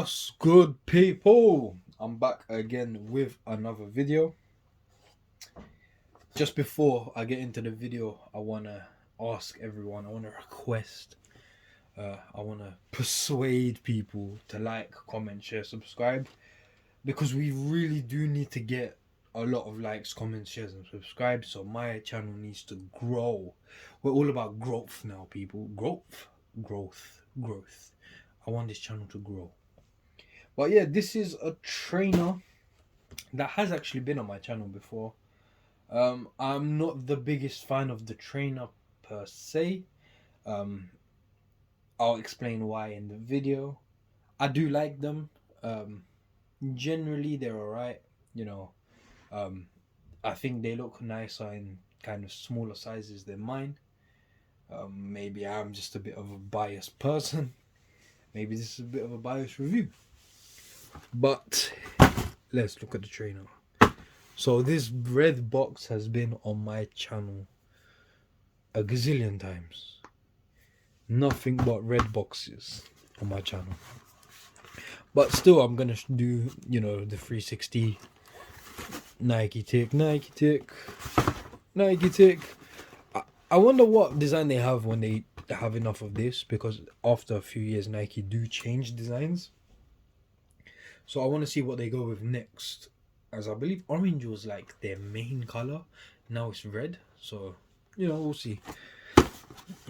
What's good, people? I'm back again with another video. Just before I get into the video, I want to ask everyone, I want to request, I want to persuade people to like, comment, share, subscribe, because we really do need to get a lot of likes, comments, shares, and subscribe. So my channel needs to grow. We're all about growth now, people. Growth. I want this channel to grow. But yeah, this is a trainer that has actually been on my channel before. I'm not the biggest fan of the trainer per se. I'll explain why in the video. I do like them. Generally, they're alright. You know, I think they look nicer in kind of smaller sizes than mine. Maybe I'm just a bit of a biased person. Maybe this is a bit of a biased review. But let's look at the trainer. So this red box has been on my channel a gazillion times. Nothing but red boxes on my channel. But still, I'm gonna do, the 360 Nike tick. I wonder what design they have when they have enough of this, because after a few years Nike do change designs. So I want to see what they go with next, as I believe orange was like their main color. Now it's red, so we'll see.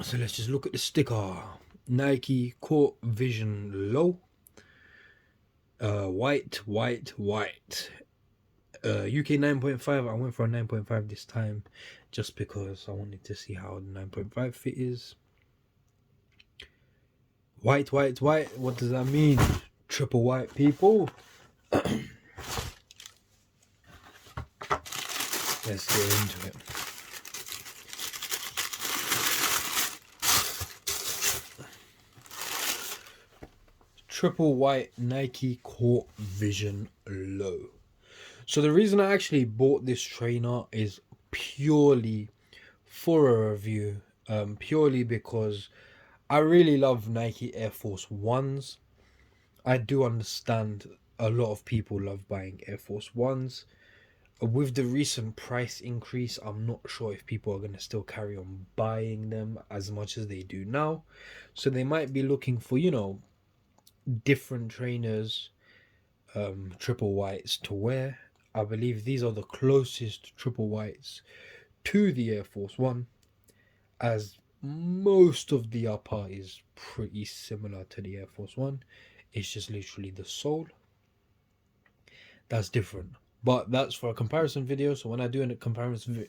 So let's just look at the sticker. Nike Court Vision Low. White. UK 9.5. I went for a 9.5 this time, just because I wanted to see how the 9.5 fit is. White. What does that mean? Triple white, people. Let's get into it. Triple white Nike Court Vision Low. So the reason I actually bought this trainer is purely for a review. Purely because I really love Nike Air Force Ones. I do understand a lot of people love buying Air Force Ones. With the recent price increase, I'm not sure if people are going to still carry on buying them as much as they do now. So they might be looking for, different trainers, triple whites to wear. I believe these are the closest triple whites to the Air Force One, as most of the upper is pretty similar to the Air Force One. It's just literally the sole that's different. But that's for a comparison video. So when I do a comparison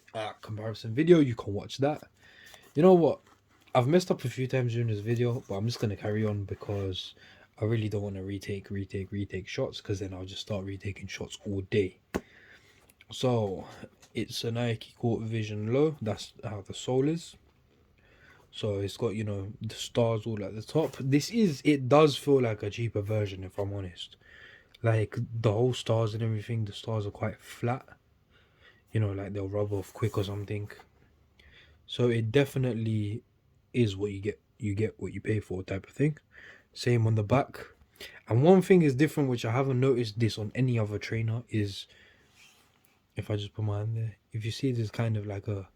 video, you can watch that. You know what? I've messed up a few times during this video, but I'm just going to carry on because I really don't want to retake shots, because then I'll just start retaking shots all day. So it's a Nike Court Vision Low. That's how the sole is. So it's got, the stars all at the top. It does feel like a cheaper version, if I'm honest. Like the whole stars and everything, the stars are quite flat. Like they'll rub off quick or something. So it definitely is what you get. You get what you pay for, type of thing. Same on the back. And one thing is different, which I haven't noticed this on any other trainer, is if I just put my hand there, if you see there's kind of like a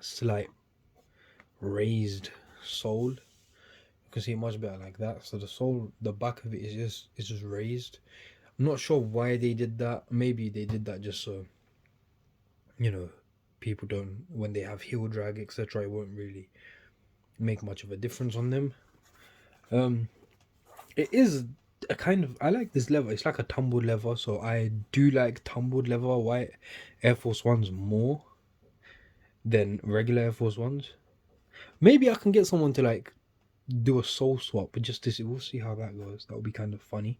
slight raised sole. You can see it much better like that. So the sole, the back of it is just raised. I'm not sure why they did that. Maybe they did that just so people don't, when they have heel drag, etc., it won't really make much of a difference on them. It is a kind of, I like this leather. It's like a tumbled leather, so I do like tumbled leather white Air Force Ones more than regular Air Force Ones. Maybe I can get someone to like do a sole swap, but just to see, we'll see how that goes. That would be kind of funny.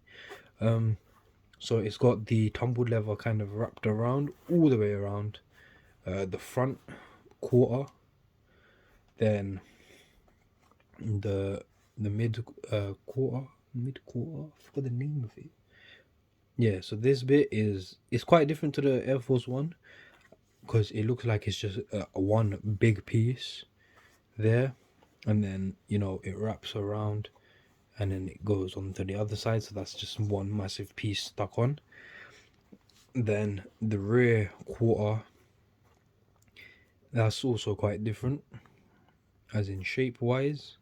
So it's got the tumbled leather kind of wrapped around all the way around the front quarter, then the mid quarter. I forgot the name of it. Yeah, so this bit is quite different to the Air Force One, because it looks like it's just one big piece there, and then it wraps around and then it goes on to the other side, so that's just one massive piece stuck on. Then the rear quarter, that's also quite different, as in shape wise.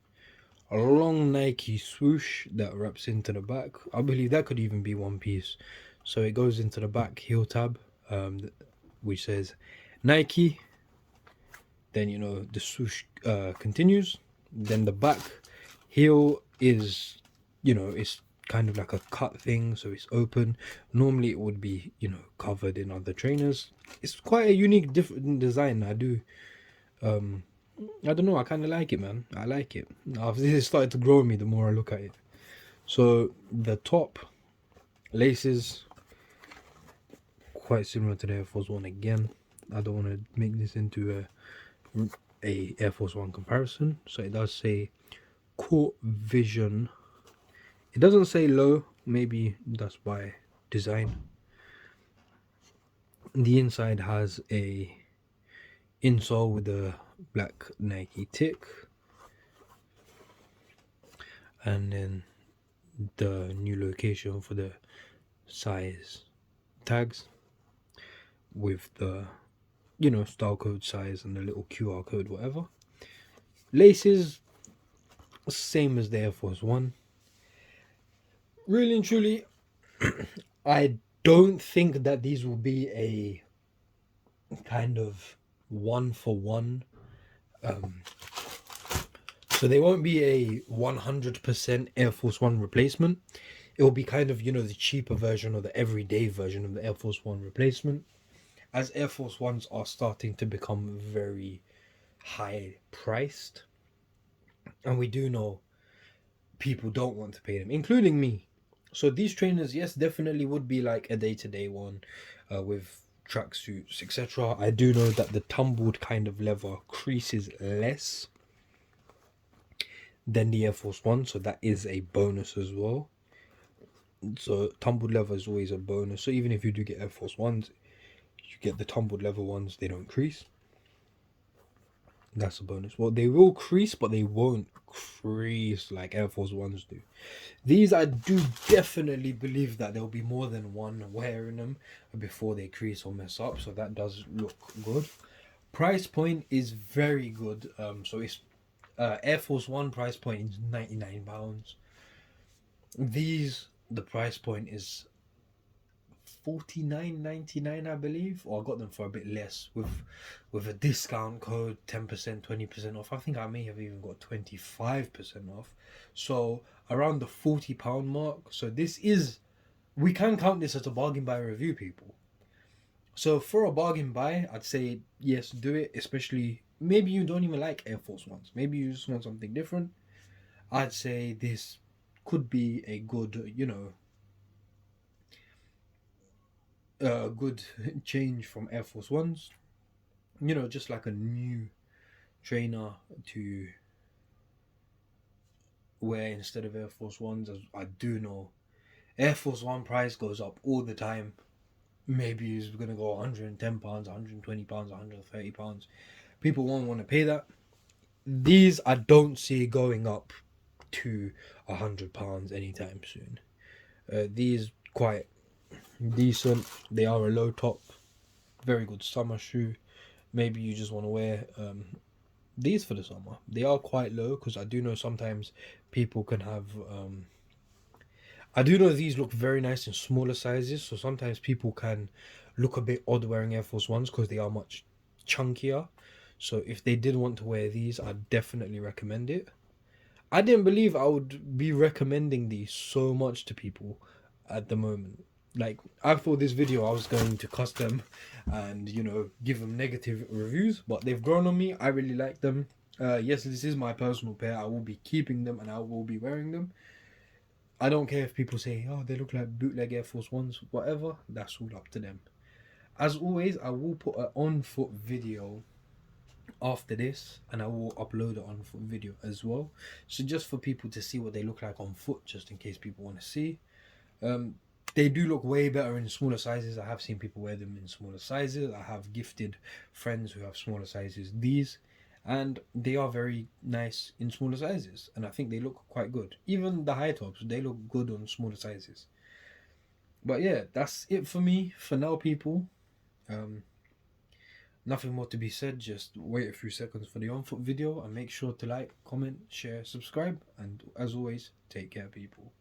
A long Nike swoosh that wraps into the back. I believe that could even be one piece. So it goes into the back heel tab, which says Nike. Then the swoosh continues. Then the back heel is, it's kind of like a cut thing, so it's open. Normally it would be covered in other trainers. It's quite a unique, different design. I don't know. I kind of like it, man. I like it. This started to grow on me the more I look at it. So the top laces, quite similar to the Air Force One again. I don't want to make this into a Air Force One comparison. So it does say Court Vision. It doesn't say low. Maybe that's by design. The inside has a insole with a black Nike tick, and then the new location for the size tags with the style code size and the little QR code, whatever. Laces, same as the Air Force One. Really and truly, I don't think that these will be a kind of one for one. So they won't be a 100% Air Force One replacement. It will be kind of, the cheaper version or the everyday version of the Air Force One replacement. As Air Force Ones are starting to become very high priced. And we do know people don't want to pay them, including me. So these trainers, yes, definitely would be like a day-to-day one with tracksuits, etc. I do know that the tumbled kind of leather creases less than the Air Force One, so that is a bonus as well. So tumbled leather is always a bonus. So even if you do get Air Force Ones, you get the tumbled leather ones, they don't crease. That's a bonus. Well, they will crease, but they won't crease like Air Force Ones do. These, I do definitely believe that there'll be more than one wearing them before they crease or mess up. So that does look good. Price point is very good. So it's Air Force One price point is £99. These, the price point is $49.99, I believe, or I got them for a bit less with a discount code, 10%, 20% off. I think I may have even got 25% off. So around the £40 mark. So this is, we can count this as a bargain buy review, people. So for a bargain buy, I'd say yes, do it. Especially maybe you don't even like Air Force Ones. Maybe you just want something different. I'd say this could be a good, good change from Air Force Ones. Just like a new trainer to wear instead of Air Force Ones. As I do know, Air Force One price goes up all the time. Maybe it's gonna go £110, £120, £130. People won't want to pay that. These I don't see going up to £100 anytime soon. These quite decent. They are a low top, very good summer shoe. Maybe you just want to wear these for the summer. They are quite low because I do know sometimes people can have I do know these look very nice in smaller sizes, so sometimes people can look a bit odd wearing Air Force Ones because they are much chunkier. So if they did want to wear these, I'd definitely recommend it. I didn't believe I would be recommending these so much to people at the moment. Like, I thought this video I was going to cuss them and, give them negative reviews, but they've grown on me. I really like them. Yes, this is my personal pair. I will be keeping them and I will be wearing them. I don't care if people say, oh, they look like bootleg Air Force Ones, whatever. That's all up to them. As always, I will put an on-foot video after this and I will upload it on foot video as well, so just for people to see what they look like on foot, just in case people want to see. They do look way better in smaller sizes. I have seen people wear them in smaller sizes. I have gifted friends who have smaller sizes these, and they are very nice in smaller sizes, and I think they look quite good. Even the high tops, they look good on smaller sizes. But yeah, that's it for me for now, people. Um, Nothing more to be said. Just wait a few seconds for the on foot video and make sure to like, comment, share, subscribe, and as always, take care, people.